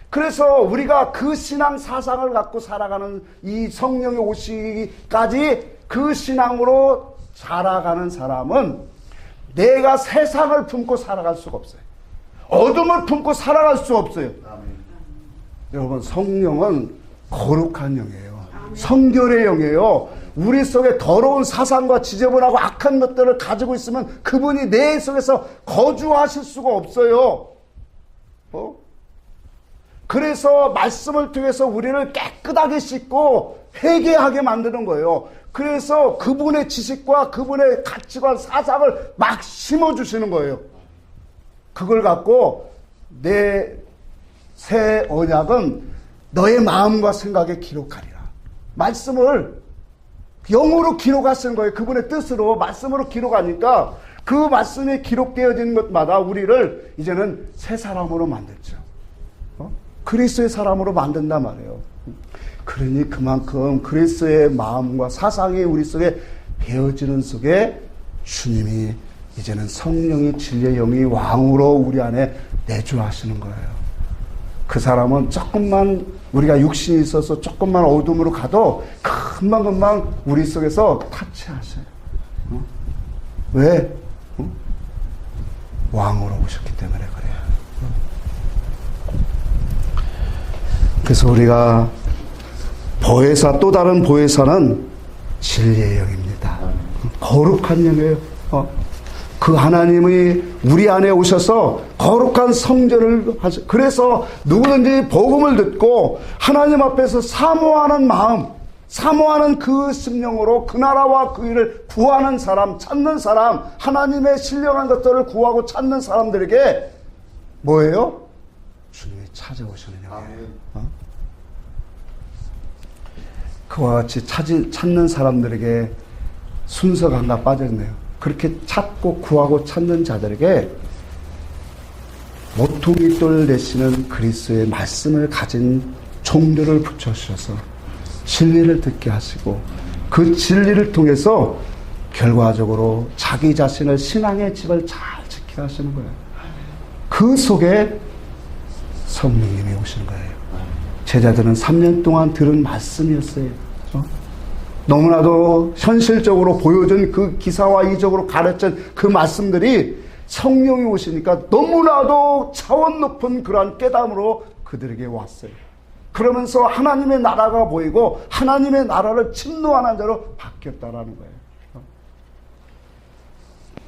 그래서 우리가 그 신앙 사상을 갖고 살아가는 이 성령이 오시기까지 그 신앙으로 살아가는 사람은 내가 세상을 품고 살아갈 수가 없어요. 어둠을 품고 살아갈 수 없어요. 여러분 성령은 거룩한 영이에요. 성결의 영이에요. 우리 속에 더러운 사상과 지저분하고 악한 것들을 가지고 있으면 그분이 내 속에서 거주하실 수가 없어요. 그래서 말씀을 통해서 우리를 깨끗하게 씻고 회개하게 만드는 거예요. 그래서 그분의 지식과 그분의 가치관, 사상을 막 심어주시는 거예요. 그걸 갖고 내 새 언약은 너의 마음과 생각에 기록하리라. 말씀을 영으로 기록하시는 거예요. 그분의 뜻으로 말씀으로 기록하니까 그 말씀이 기록되어진 것마다 우리를 이제는 새 사람으로 만들죠. 그리스도의 사람으로 만든단 말이에요. 그러니 그만큼 그리스도의 마음과 사상이 우리 속에 배어지는 속에 주님이 이제는 성령이 진리의 영이 왕으로 우리 안에 내주하시는 거예요. 그 사람은 조금만 우리가 육신이 있어서 조금만 어둠으로 가도 금방금방 우리 속에서 타치하셔요. 왜? 왕으로 오셨기 때문에 그래요. 그래서 우리가 보혜사, 또 다른 보혜사는 진리의 영입니다. 거룩한 영이에요. 그 하나님이 우리 안에 오셔서 거룩한 성전을 하셔. 그래서 누구든지 복음을 듣고 하나님 앞에서 사모하는 마음, 사모하는 그 심령으로 그 나라와 그 일을 구하는 사람, 찾는 사람, 하나님의 신령한 것들을 구하고 찾는 사람들에게 뭐예요? 주님이 찾아오시는 영이에요. 그와 같이 찾는 사람들에게 순서가 하나 빠졌네요. 그렇게 찾고 구하고 찾는 자들에게 모퉁이 돌 내시는 그리스도의 말씀을 가진 종들을 붙여주셔서 진리를 듣게 하시고 그 진리를 통해서 결과적으로 자기 자신을 신앙의 집을 잘 지키게 하시는 거예요. 그 속에 성령님이 오시는 거예요. 제자들은 3년 동안 들은 말씀이었어요. 너무나도 현실적으로 보여준 그 기사와 이적으로 가르친 그 말씀들이 성령이 오시니까 너무나도 차원 높은 그러한 깨달음으로 그들에게 왔어요. 그러면서 하나님의 나라가 보이고 하나님의 나라를 침노하는 자로 바뀌었다라는 거예요.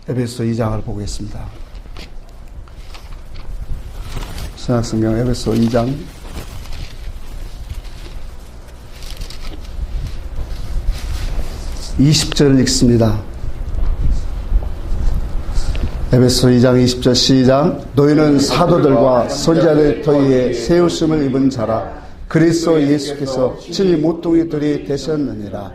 에베소 2장을 보겠습니다. 신약성경 에베소 2장 20절 읽습니다. 에베소 2장 20절 시작. 너희는 사도들과 선지자들 터위에 세우심을 입은 자라. 그리스도 예수께서 진리 모퉁이돌이 되셨느니라.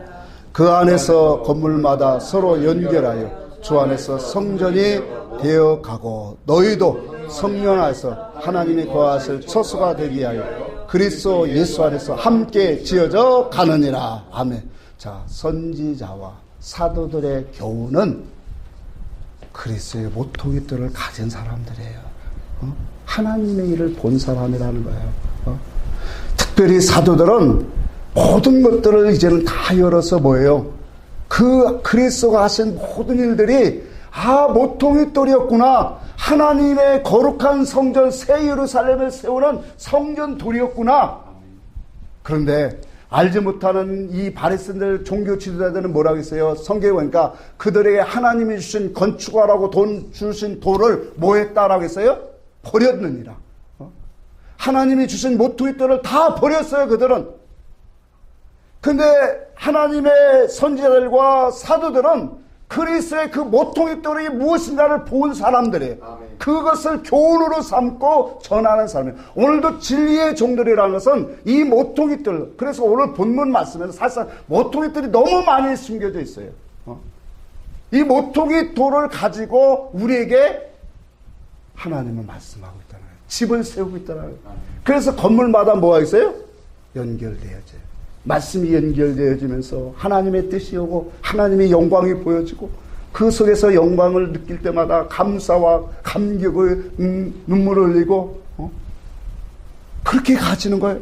그 안에서 건물마다 서로 연결하여 주 안에서 성전이 되어가고 너희도 성령 안에서 하나님이 거하실 처소가 되기 위하여 그리스도 예수 안에서 함께 지어져 가느니라. 아멘. 자, 선지자와 사도들의 교훈은 그리스도의 모퉁이돌을 가진 사람들이에요. 하나님의 일을 본 사람이라는 거예요. 특별히 사도들은 모든 것들을 이제는 다 열어서 뭐예요? 그 그리스도가 하신 모든 일들이 모퉁이돌이었구나. 하나님의 거룩한 성전 새 예루살렘을 세우는 성전돌이었구나. 그런데 알지 못하는 이 바리새인들 종교 지도자들은 뭐라고 했어요? 성경에 보니까 그들에게 하나님이 주신 건축하라고 주신 돌을 뭐 했다라고 했어요? 버렸느니라. 하나님이 주신 모퉁이돌을 다 버렸어요, 그들은. 근데 하나님의 선지자들과 사도들은 그리스도의 그 모퉁이돌이 무엇인가를 본 사람들이에요. 아멘. 그것을 교훈으로 삼고 전하는 사람이에요. 오늘도 진리의 종들이라는 것은 이 모퉁이돌, 그래서 오늘 본문 말씀에서 사실상 모퉁이돌이 너무 많이 숨겨져 있어요. 이 모퉁이돌을 가지고 우리에게 하나님은 말씀하고 있다는 거예요. 집을 세우고 있다는 거예요. 그래서 건물마다 뭐가 있어요? 연결되어져요. 말씀이 연결되어지면서 하나님의 뜻이 오고 하나님의 영광이 보여지고 그 속에서 영광을 느낄 때마다 감사와 감격을 눈물을 흘리고 그렇게 가지는 거예요.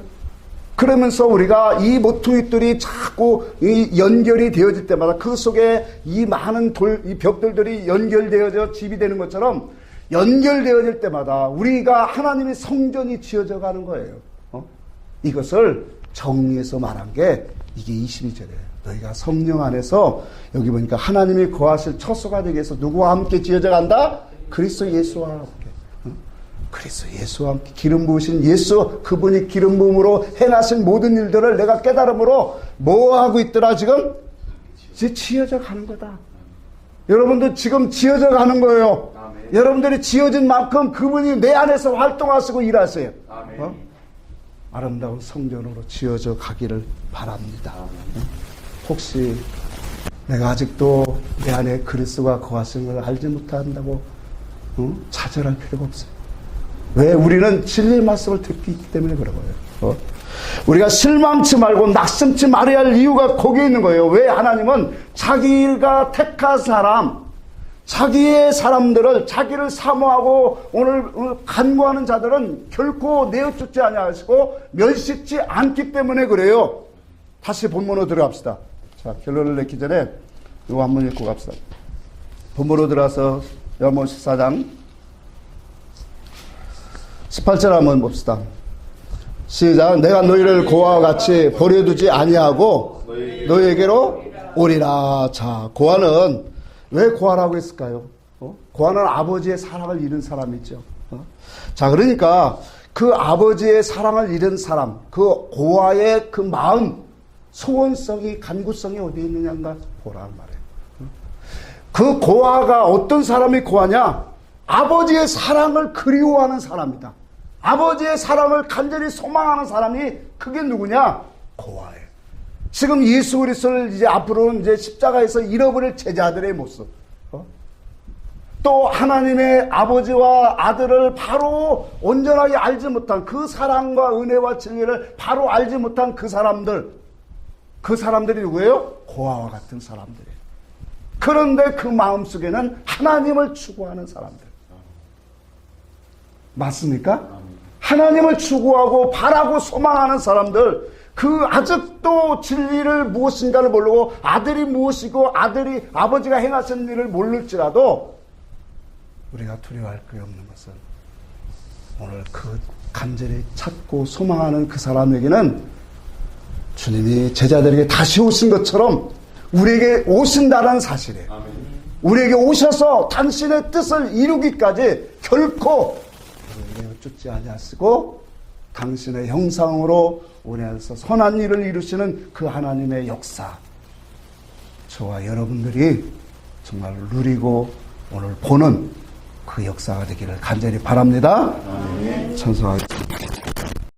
그러면서 우리가 이 모퉁이돌이 자꾸 연결이 되어질 때마다 그 속에 이 많은 이 벽돌들이 연결되어져 집이 되는 것처럼 연결되어질 때마다 우리가 하나님의 성전이 지어져 가는 거예요. 이것을 정리해서 말한 게 이게 22절이에요. 너희가 성령 안에서 여기 보니까 하나님이 거하실 처소가 되기 위해서 누구와 함께 지어져 간다? 그리스도 예수와 함께. 그리스도 예수와 함께 기름 부으신 예수, 그분이 기름 부음으로 행하신 모든 일들을 내가 깨달음으로 뭐 하고 있더라 지금? 이제 지어져 가는 거다. 여러분들 지금 지어져 가는 거예요. 아멘. 여러분들이 지어진 만큼 그분이 내 안에서 활동하시고 일하세요. 아름다운 성전으로 지어져 가기를 바랍니다. 혹시 내가 아직도 내 안에 그리스도가 거하시는 걸 알지 못한다고 좌절할 필요가 없어요. 왜? 우리는 진리의 말씀을 듣기 때문에 그런 거예요. 우리가 실망치 말고 낙심치 말아야 할 이유가 거기에 있는 거예요. 왜? 하나님은 자기가 택한 사람, 자기의 사람들을, 자기를 사모하고 오늘 간구하는 자들은 결코 내어쫓지 아니하시고 멸시치 않기 때문에 그래요. 다시 본문으로 들어갑시다. 자, 결론을 내기 전에 이거 한번 읽고 갑시다. 본문으로 들어가서 요한복음 14장 18절 한번 봅시다. 시작. 내가 너희를 고아와 같이 버려두지 아니하고 너희에게로 오리라. 자, 고아는 왜 고아라고 했을까요? 고아는 아버지의 사랑을 잃은 사람이죠. 자, 그러니까 그 아버지의 사랑을 잃은 사람, 그 고아의 그 마음, 소원성이, 간구성이 어디에 있느냐가 고아란 말이에요. 그 고아가 어떤 사람이 고아냐? 아버지의 사랑을 그리워하는 사람이다. 아버지의 사랑을 간절히 소망하는 사람이 그게 누구냐? 고아예요. 지금 예수 그리스도를 이제 앞으로는 이제 십자가에서 잃어버릴 제자들의 모습. 또 하나님의 아버지와 아들을 바로 온전하게 알지 못한 그 사랑과 은혜와 진리를 바로 알지 못한 그 사람들이 누구예요? 고아와 같은 사람들이에요. 그런데 그 마음속에는 하나님을 추구하는 사람들. 맞습니까? 하나님을 추구하고 바라고 소망하는 사람들, 그 아직도 진리를 무엇인가를 모르고 아들이 무엇이고 아버지가 행하신 일을 모를지라도 우리가 두려워할 게 없는 것은 오늘 그 간절히 찾고 소망하는 그 사람에게는 주님이 제자들에게 다시 오신 것처럼 우리에게 오신다는 사실이에요. 아멘. 우리에게 오셔서 당신의 뜻을 이루기까지 결코 우리에게 어쩌지 아니하시고 당신의 형상으로 우리 안에서 선한 일을 이루시는 그 하나님의 역사, 저와 여러분들이 정말 누리고 오늘 보는 그 역사가 되기를 간절히 바랍니다. 아멘. 찬송하겠습니다.